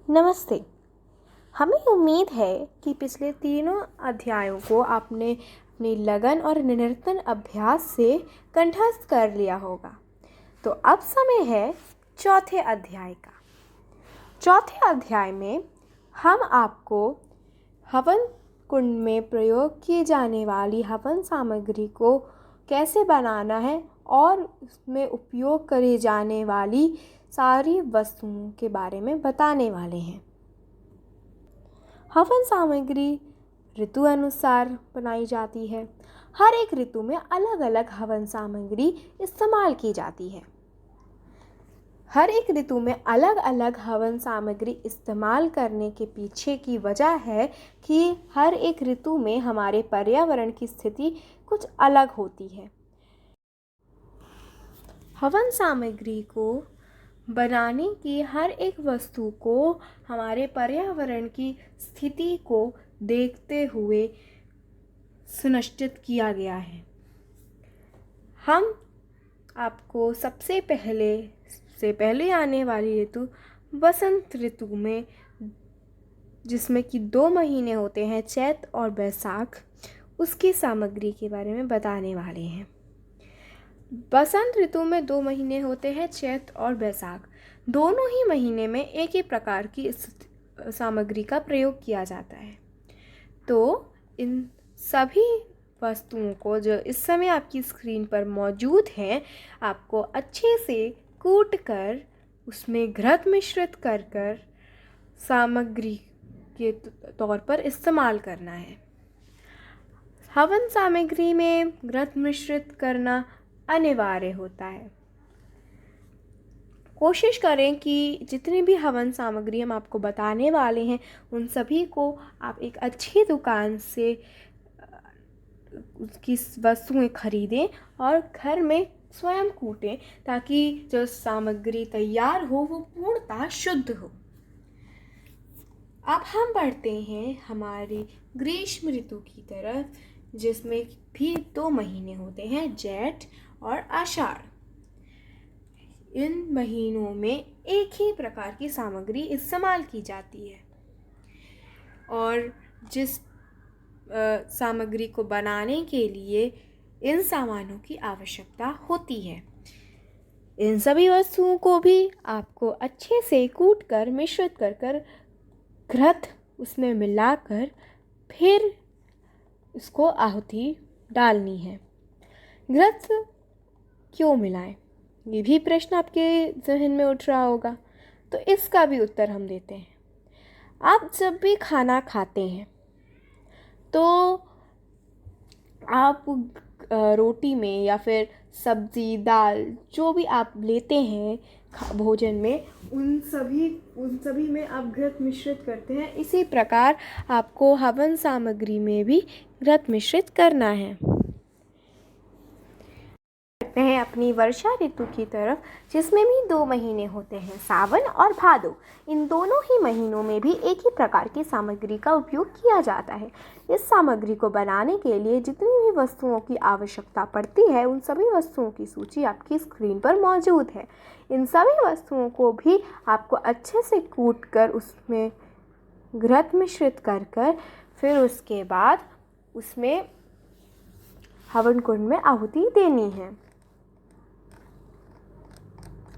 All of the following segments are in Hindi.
नमस्ते। हमें उम्मीद है कि पिछले तीनों अध्यायों को आपने अपनी लगन और निरंतर अभ्यास से कंठस्थ कर लिया होगा। तो अब समय है चौथे अध्याय का। चौथे अध्याय में हम आपको हवन कुंड में प्रयोग की जाने वाली हवन सामग्री को कैसे बनाना है और उसमें उपयोग करी जाने वाली सारी वस्तुओं के बारे में बताने वाले हैं। हवन सामग्री ऋतु अनुसार बनाई जाती है। हर एक ऋतु में अलग अलग हवन सामग्री इस्तेमाल की जाती है। हर एक ऋतु में अलग अलग हवन सामग्री इस्तेमाल करने के पीछे की वजह है कि हर एक ऋतु में हमारे पर्यावरण की स्थिति कुछ अलग होती है। हवन सामग्री को बनाने की हर एक वस्तु को हमारे पर्यावरण की स्थिति को देखते हुए सुनिश्चित किया गया है। हम आपको सबसे पहले आने वाली ऋतु वसंत ऋतु में, जिसमें कि 2 महीने होते हैं, चैत और बैसाख, उसकी सामग्री के बारे में बताने वाले हैं। बसंत ऋतु में 2 महीने होते हैं, चैत और बैसाख। दोनों ही महीने में एक ही प्रकार की सामग्री का प्रयोग किया जाता है। तो इन सभी वस्तुओं को जो इस समय आपकी स्क्रीन पर मौजूद हैं, आपको अच्छे से कूट कर उसमें घृत मिश्रित कर सामग्री के तौर पर इस्तेमाल करना है। हवन सामग्री में घृत मिश्रित करना अनिवार्य होता है। कोशिश करें कि जितनी भी हवन सामग्री हम आपको बताने वाले हैं, उन सभी को आप एक अच्छी दुकान से उसकी वस्तुएं खरीदें और घर में स्वयं कूटें, ताकि जो सामग्री तैयार हो वो पूर्णतः शुद्ध हो। अब हम बढ़ते हैं हमारी ग्रीष्म ऋतु की तरफ, जिसमें भी 2 महीने होते हैं, जेठ और आषाढ़। इन महीनों में एक ही प्रकार की सामग्री इस्तेमाल की जाती है और जिस सामग्री को बनाने के लिए इन सामानों की आवश्यकता होती है, इन सभी वस्तुओं को भी आपको अच्छे से कूट कर मिश्रित कर घृत उसमें मिलाकर फिर इसको आहुति डालनी है। घृत क्यों मिलाएं, ये भी प्रश्न आपके जहन में उठ रहा होगा, तो इसका भी उत्तर हम देते हैं। आप जब भी खाना खाते हैं तो आप रोटी में या फिर सब्ज़ी, दाल, जो भी आप लेते हैं भोजन में, उन सभी में आप घृत मिश्रित करते हैं। इसी प्रकार आपको हवन सामग्री में भी घृत मिश्रित करना है। हैं अपनी वर्षा ऋतु की तरफ, जिसमें भी 2 महीने होते हैं, सावन और भादो। इन दोनों ही महीनों में भी एक ही प्रकार की सामग्री का उपयोग किया जाता है। इस सामग्री को बनाने के लिए जितनी भी वस्तुओं की आवश्यकता पड़ती है, उन सभी वस्तुओं की सूची आपकी स्क्रीन पर मौजूद है। इन सभी वस्तुओं को भी आपको अच्छे से कूट कर उसमें घृत मिश्रित कर फिर उसके बाद उसमें हवन कुंड में आहुति देनी है।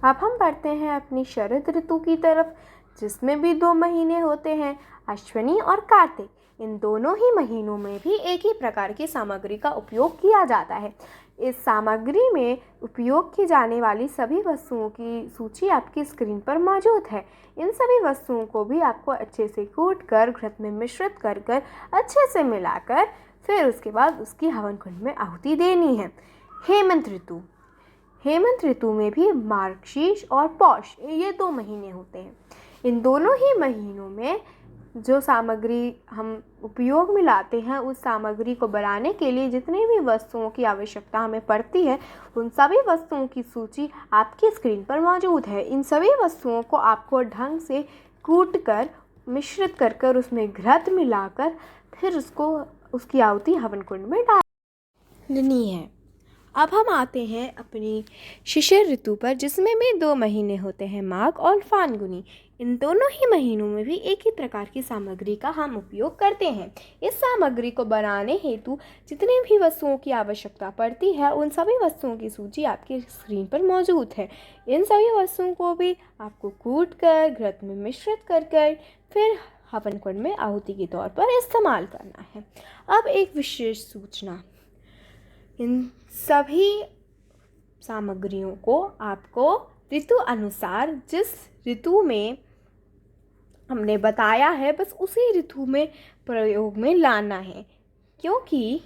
अब हम बढ़ते हैं अपनी शरद ऋतु की तरफ, जिसमें भी 2 महीने होते हैं, अश्विनी और कार्तिक। इन दोनों ही महीनों में भी एक ही प्रकार की सामग्री का उपयोग किया जाता है। इस सामग्री में उपयोग की जाने वाली सभी वस्तुओं की सूची आपकी स्क्रीन पर मौजूद है। इन सभी वस्तुओं को भी आपको अच्छे से कूट कर घृत में मिश्रित कर अच्छे से मिलाकर फिर उसके बाद उसकी हवन कुंड में आहुति देनी है। हेमंत ऋतु में भी मार्गशीर्ष और पौष, ये 2 महीने होते हैं। इन दोनों ही महीनों में जो सामग्री हम उपयोग में लाते हैं, उस सामग्री को बनाने के लिए जितनी भी वस्तुओं की आवश्यकता हमें पड़ती है, उन सभी वस्तुओं की सूची आपकी स्क्रीन पर मौजूद है। इन सभी वस्तुओं को आपको ढंग से कूट कर मिश्रित कर उसमें घृत मिलाकर फिर उसकी आहुति हवन कुंड में डालनी है। अब हम आते हैं अपनी शिशिर ऋतु पर, जिसमें भी 2 महीने होते हैं, माघ और फाल्गुनी। इन दोनों ही महीनों में भी एक ही प्रकार की सामग्री का हम उपयोग करते हैं। इस सामग्री को बनाने हेतु जितनी भी वस्तुओं की आवश्यकता पड़ती है उन सभी वस्तुओं की सूची आपकी स्क्रीन पर मौजूद है। इन सभी वस्तुओं को भी आपको कूट कर घृत में मिश्रित कर फिर हवन कुंड में आहुति के तौर पर इस्तेमाल करना है। अब एक विशेष सूचना, इन सभी सामग्रियों को आपको ऋतु अनुसार जिस ऋतु में हमने बताया है बस उसी ऋतु में प्रयोग में लाना है, क्योंकि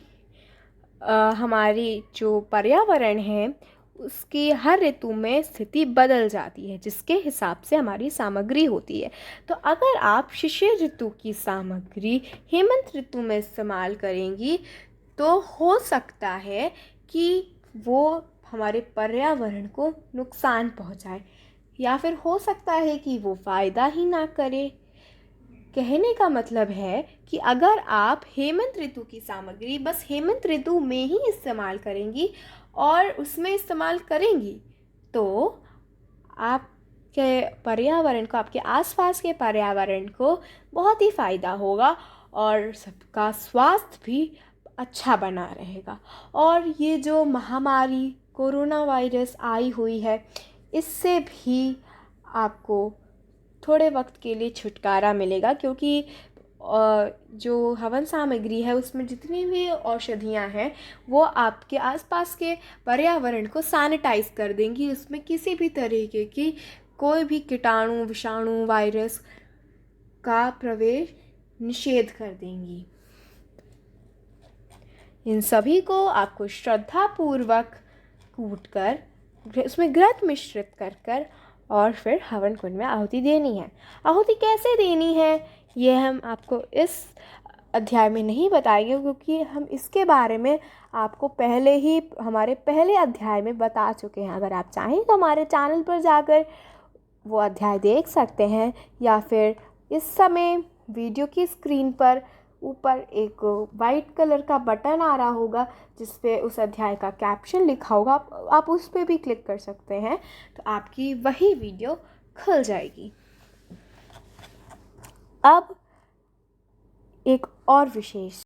हमारी जो पर्यावरण है उसकी हर ऋतु में स्थिति बदल जाती है, जिसके हिसाब से हमारी सामग्री होती है। तो अगर आप शिशिर ऋतु की सामग्री हेमंत ऋतु में इस्तेमाल करेंगी तो हो सकता है कि वो हमारे पर्यावरण को नुकसान पहुंचाए, या फिर हो सकता है कि वो फ़ायदा ही ना करे। कहने का मतलब है कि अगर आप हेमंत ऋतु की सामग्री बस हेमंत ऋतु में ही इस्तेमाल करेंगी और उसमें इस्तेमाल करेंगी तो आपके पर्यावरण को, आपके आसपास के पर्यावरण को बहुत ही फ़ायदा होगा और सबका स्वास्थ्य भी अच्छा बना रहेगा। और ये जो महामारी कोरोना वायरस आई हुई है इससे भी आपको थोड़े वक्त के लिए छुटकारा मिलेगा, क्योंकि जो हवन सामग्री है उसमें जितनी भी औषधियाँ हैं वो आपके आसपास के पर्यावरण को सैनिटाइज कर देंगी। उसमें किसी भी तरीके की कोई भी कीटाणु, विषाणु, वायरस का प्रवेश निषेध कर देंगी। इन सभी को आपको श्रद्धापूर्वक कूटकर उसमें घृत मिश्रित कर और फिर हवन कुंड में आहुति देनी है। आहुति कैसे देनी है ये हम आपको इस अध्याय में नहीं बताएंगे, क्योंकि हम इसके बारे में आपको पहले ही हमारे पहले अध्याय में बता चुके हैं। अगर आप चाहें तो हमारे चैनल पर जाकर वो अध्याय देख सकते हैं, या फिर इस समय वीडियो की स्क्रीन पर ऊपर एक वाइट कलर का बटन आ रहा होगा जिस पे उस अध्याय का कैप्शन लिखा होगा, आप उस पे भी क्लिक कर सकते हैं तो आपकी वही वीडियो खुल जाएगी। अब एक और विशेष